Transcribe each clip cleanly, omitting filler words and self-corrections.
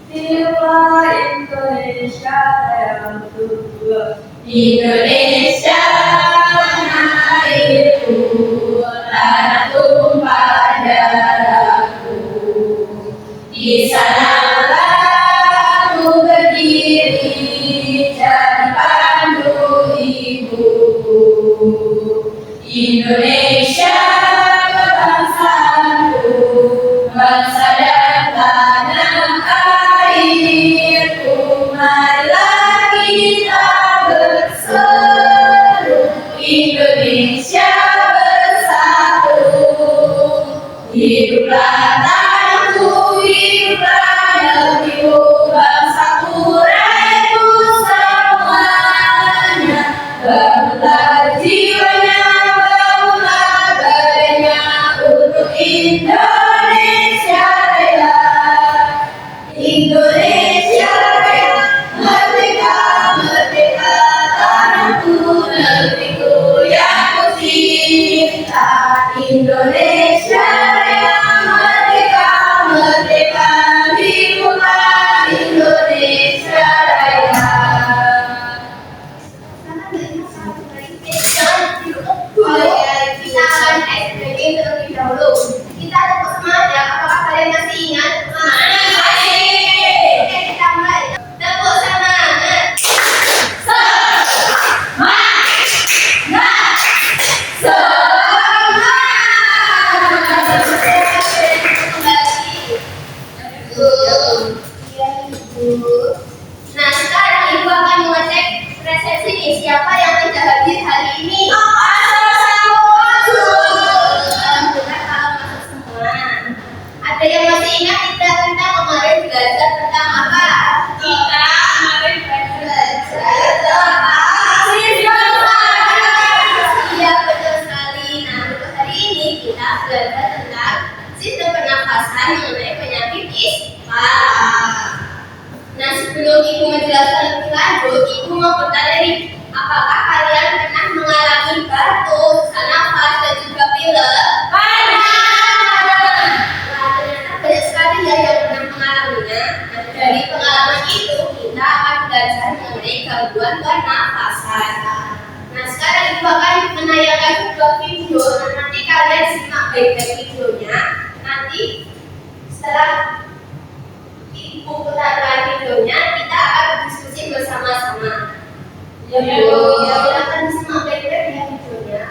Hiduplah Indonesia yang tua. Indonesia tanah airku, tanah tumpah darahku. Di sanalah ku berdiri jadi pandu ibuku. Indonesia kebangsaanku, bangsa dan tanah airku. Marilah kita berseru, Indonesia bersatu. Hiduplah tanahku, hiduplah negeriku, bangsaku, rakyatku semuanya. Bangunlah jiwanya, bangunlah badannya untuk Indonesia Raya. Indonesia Raya, merdeka, merdeka, tanahku, negeriku yang ku cinta. Indonesia Raya, merdeka, merdeka, hiduplah Indonesia Raya. Kita akan SPG terlebih dahulu. Kita tepuk semangat ya. Apakah kalian masih ingat? Oke, kita mulai. Tepuk semangat. Nah, sekarang Ibu akan mengecek resepsi nih. Siapa yang tidak hadir hari ini? Alhamdulillah kalau masuk semua. Ada yang masih ingat kita kemarin belajar tentang apa? Kita kemarin belajar tentang iya, betul sekali. Nah, untuk hari ini kita belajar tentang sistem pernafasan mengenai penyakit ispa. Nah, sebelum Ibu menjelaskan lebih lanjut, Ibu mau bertanya nih, apakah kalian pernah mengalami batuk, sesak nafas, dan juga pilek? Pernah! Nah, ternyata banyak sekali ya yang pernah mengalaminya. Nah, dari pengalaman itu, kita akan belajar mengenai gangguan pernafasan. Nah, sekarang Ibu akan menayangkan sebuah video. Nah, nanti kalian simak baik-baik videonya. Nanti setelah Ibu putarkan videonya, kita akan berdiskusi bersama-sama. Ya, Bu. Ya, silakan disimak baik-baik ya videonya.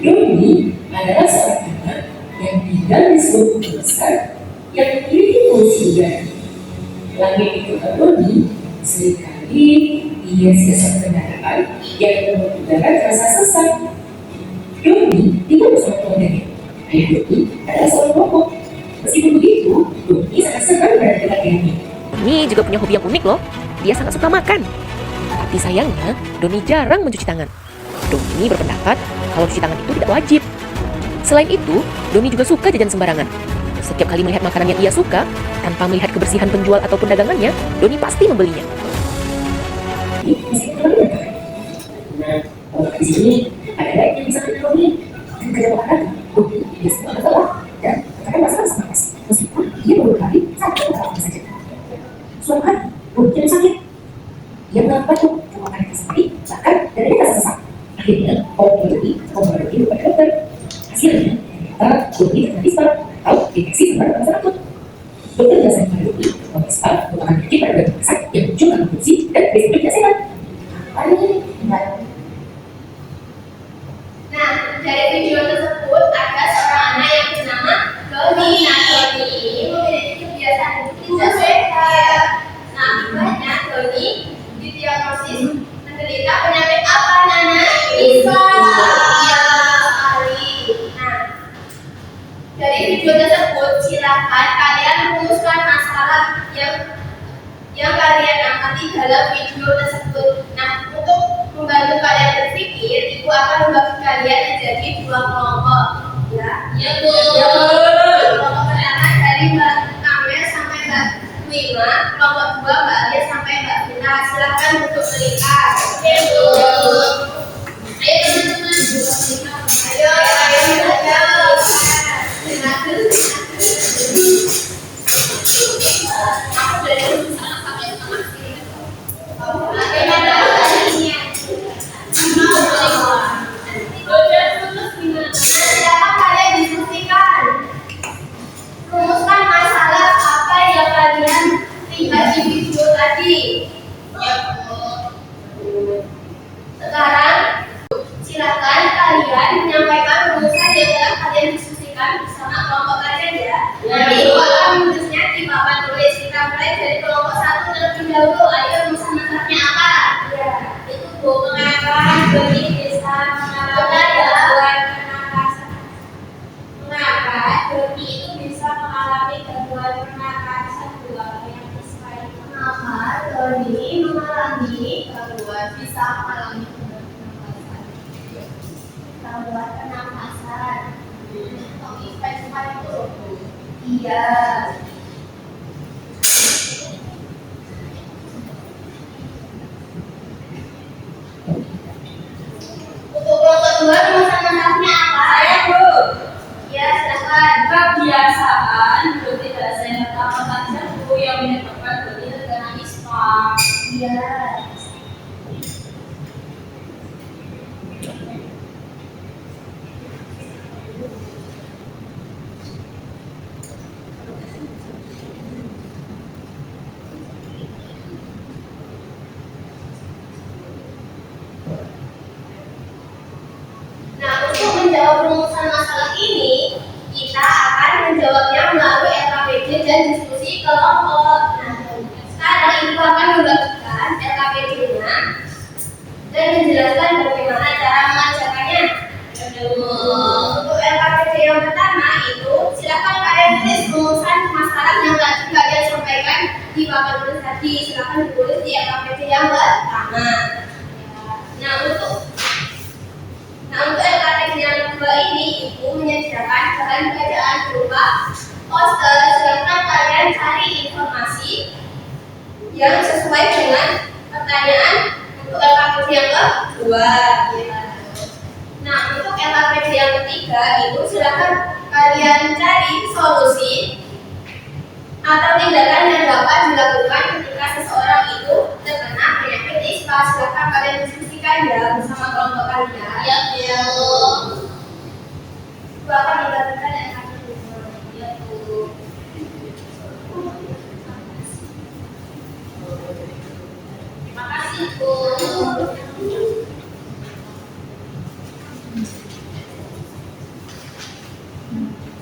Doni adalah seorang anak yang tinggal di sebuah kota besar yang memiliki polusi udara. Langit itu Doni seringkali ia sesak kendaraan yang membuat udara terasa sesak. Doni tinggal bersama keluarganya. Ayah Doni adalah seorang perokok. Meskipun begitu, Doni sangat senang berada dekat dengannya. Doni juga punya hobi yang unik loh. Dia sangat suka makan. Tapi sayangnya, Doni jarang mencuci tangan. Doni berpendapat kalau cuci tangan itu tidak wajib. Selain itu, Doni juga suka jajan sembarangan. Setiap kali melihat makanan yang ia suka, tanpa melihat kebersihan penjual ataupun dagangannya, Doni pasti membelinya. Nah, kalau di sini ada yang bisa kita Doni. Kerja makan, Doni biasa banget lah. Dan kadang masalah sama nafas. Meskipun dia baru kali sakit apa saja. Suatu hari, Doni jadi sakit. Dia mengalami batuk, makan sendiri, bahkan dan dia rasa sesak. Akhirnya, Doni membawa Doni kepada dokter. Hasilnya, ternyata Doni terkena ispa atau infeksi saluran pernafasan akut. Dokter menjelaskan kepada Doni bahwa ispa merupakan penyakit pada organ pernafasan yang muncul karena infeksi dan beresiko tidak sehat. Apa ini? Enggak. Nah, dari video tersebut ada seorang anak yang bernama Doni. Nah, Doni ini memiliki kebiasaan tidak sehat. Nah, akibatnya Doni didiagnosis menderita penyakit apa, Nana? Ispa. Iya sekali. Nah, dari video tersebut silakan kalian merumuskan masalah yang kalian amati dalam video tersebut. Nah, untuk membantu kalian berpikir, Ibu akan membagi kalian menjadi dua kelompok. Ya, Bu. Kelompok pertama dari Mbak Amel sampai Mbak Wima, kelompok dua Mbak Alia sampai Mbak Vina. Silakan untuk melihat. Oke, Bu. Ayo teman-teman, ayo. tadi. Ya, sekarang silakan kalian menyampaikan rumusan yang telah kalian diskusikan bersama kelompok kalian ya. Nanti ibu akan menulisnya di papan tulis. Kita mulai dari kelompok 1 terlebih dahulu. Ayo rumusan masalahnya apa? Ya, itu Bu, mengapa Doni bisa mengalami gangguan pernapasan? Mengapa Doni itu bisa mengalami gangguan pernapasan? Mengapa Doni bisa mengalami gangguan pernapasan? Cepat itu. Iya. Untuk kelompok 2 masalah-masalahnya apa? Saya Bu. Ya, silakan. Kebiasaan hidup tidak sehat apa saja Bu yang menyebabkan Doni terkena ispa? Iya. Nah, untuk menjawab rumusan masalah ini, kita akan menjawabnya melalui LKPD dan diskusi kelompok. Nah, sekarang Ibu akan membagikan LKPD-nya dan menjelaskan bagaimana cara mengerjakannya. Untuk LKPD yang pertama itu, silakan kalian tulis rumusan masalah yang tadi kalian sampaikan di papan tulis tadi. Silakan ditulis di LKPD yang pertama. Nah, untuk LKPD yang kedua ini, Ibu menyediakan bahan bacaan berupa poster. Silakan kalian cari informasi yang sesuai dengan pertanyaan untuk LKPD yang kedua. Nah, untuk LKPD yang ketiga, Ibu silakan kalian cari solusi atau tindakan yang dapat dilakukan ketika seseorang itu terkena penyakit ispa. Silakan kalian diskusikan ya bersama kelompok kalian. Ya, Bu. Bu akan membagikan LKPD. Ya, Bu. Terima kasih, Bu.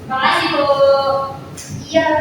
Terima kasih, Bu. Iya.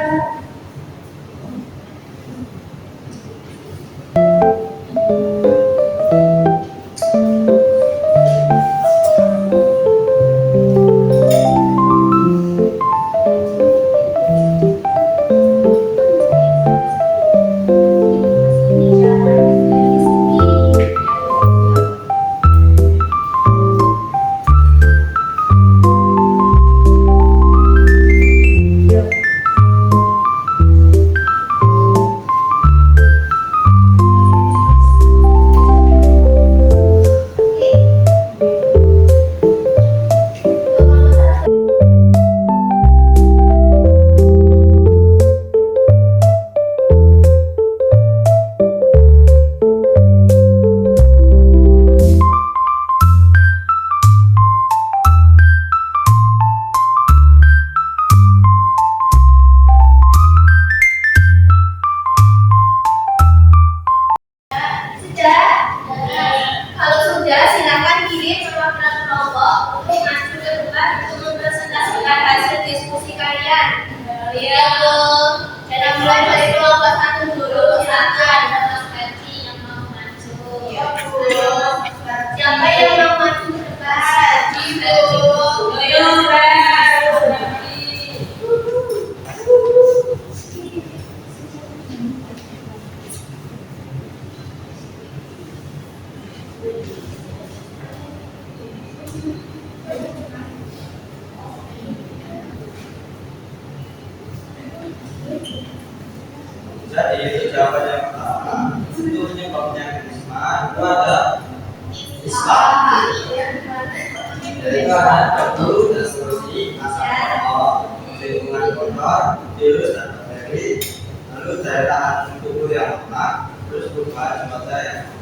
Jadi itu jawaban yang pertama. Itu penyebabnya isma itu ada ispa. Jadi itu ada dulu dan solusi masalah lingkungan kotor, virus dan bakteri, lalu daya tahan tubuh yang lemah, terus perubahan cuaca yang.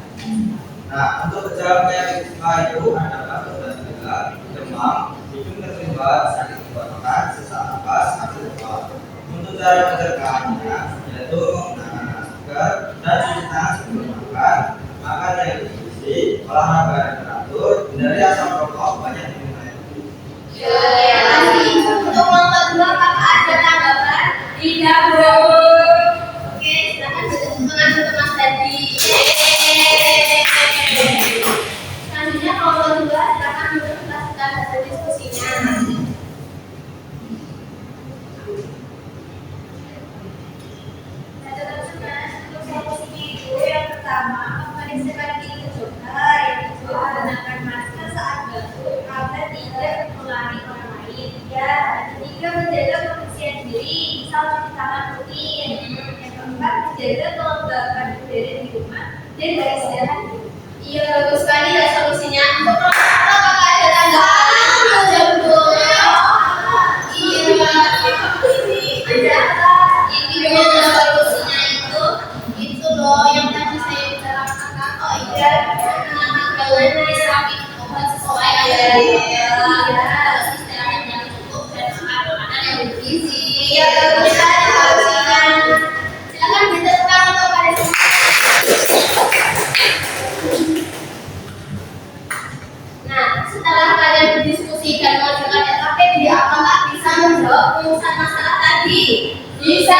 Nah, untuk gejala penyakit ispa itu adalah gejala demam, hidung tersumbat, sakit tenggorokan, sesak napas, sakit kepala. Untuk cara pencegahannya yaitu menggunakan masker, masker, dan cuci tangan sebelum makan, makan yang bergizi, olahraga yang teratur, hindari asap rokok, banyak minum air. Terima kasih. Untuk kelompok 2, apakah ada tanggapan? Tidak, Bro. Oke, silakan mengajukan Mas Dadi. Selanjutnya kelompok 2, silakan menjelaskan hasil diskusinya. Untuk solusinya itu yang pertama, memeriksakan diri ke dokter, yang kedua menggunakan masker saat batuk agar tidak menulari orang lain. Ya, ketiga menjaga kebersihan diri, misal cuci tangan rutin. Yang keempat menjaga kelembaban udara di rumah dan beristirahat. Iya, bagus sekali ya solusinya. Untuk kelompok 1, apakah ada tanggapan? Jempol. Iya, ada. Ini dengan solusinya itu loh yang tadi saya bicarakan kan. Oh iya, bagaimana bisa obat sesuai harus istirahat yang cukup dan makan makanan yang bergizi. Iya, bagus sekali solusinya. Silakan diteruskan untuk pada Nah, setelah kalian berdiskusi dan mengajukan SKPD, apakah bisa menjawab rumusan masalah tadi? Bisa,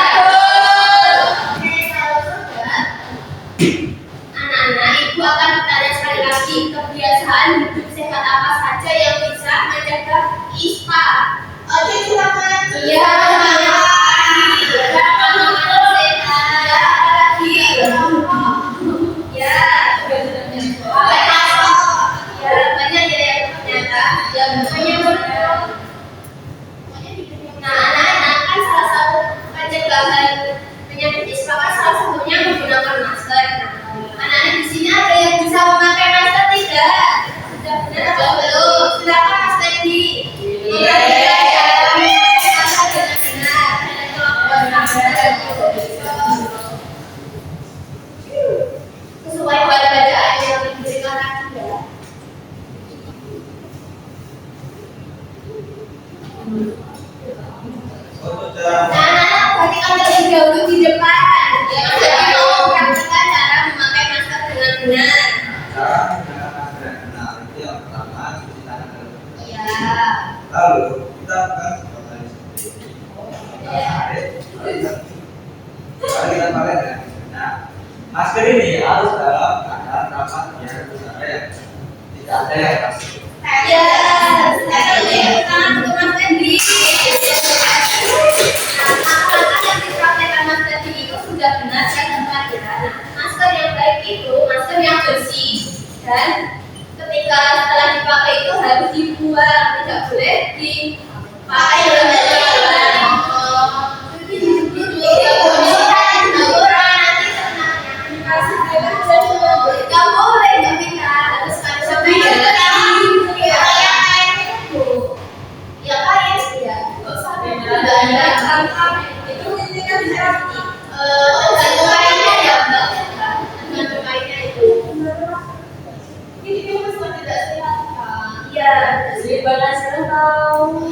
Oke, kalau sudah, anak-anak, ibu akan bertanya sekali lagi kebiasaan hidup sehat apa saja yang bisa mencegah ISPA. Oke, silakan. Iya, makan sehat. Lagi. Ya, ya banyak ya ternyata yang banyak. Nah, anak-anak kan salah satu pencegahan penyakit ISPA kan salah satunya menggunakan masker. Nah, anak-anak di sini ada yang bisa memakai masker tidak? Sudah benar atau belum? Silakan Mas Teddy. Iya. Sesuai bacaan yang diberikan tadi ya. Untuk cara Nah, perhatikan terlebih dahulu di depan. Jadi mau praktikkan cara memakai masker dengan benar. menggunakan masker yang benar, itu yang pertama, cuci tangan terlebih dahulu. Iya. Lalu kita lakukan seperti ini. Lalu kita pakai dengan benar. Masker ini harus dalam keadaan rapat biar udara yang tidak ada yang masuk. Ya, tangan untuk Mas Fendi. Nah, langkah-langkah yang dipraktekkan Mas Fendi itu sudah benar dan tepat ya. Nah, masker yang baik itu masker yang bersih dan ketika setelah dipakai itu harus dibuang, tidak boleh dipakai lagi. Gak boleh, gak bisa. Harus sampai ya kain ya. Itu intinya bisa Tergantung kainnya ya, Mbak. Tergantung kainnya itu. ini masalah tidak sehat kan? Iya. Daripada saya tahu.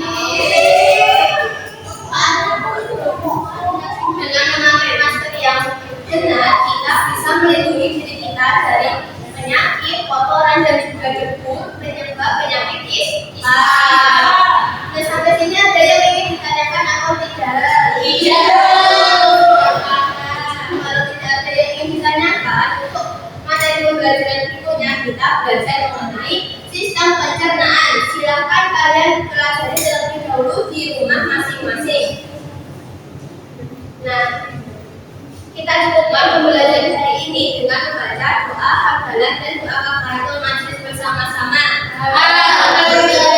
Dengan memakai masker yang benar, kita bisa melindungi diri kita dari penyakit, kotoran dan juga debu penyebab penyakit ISPA. Nah, sampai sini ada yang ingin ditanyakan atau tidak? Iya. Kalau tidak ada yang ingin ditanyakan, untuk materi pembelajaran berikutnya kita belajar mengenai sistem pencernaan. Silakan kalian pelajari terlebih dahulu di rumah masing-masing. Nah, kita cukupkan pembelajaran hari ini dengan membaca doa hafalan dan doa kafaratul majlis bersama-sama. Alhamdulillah.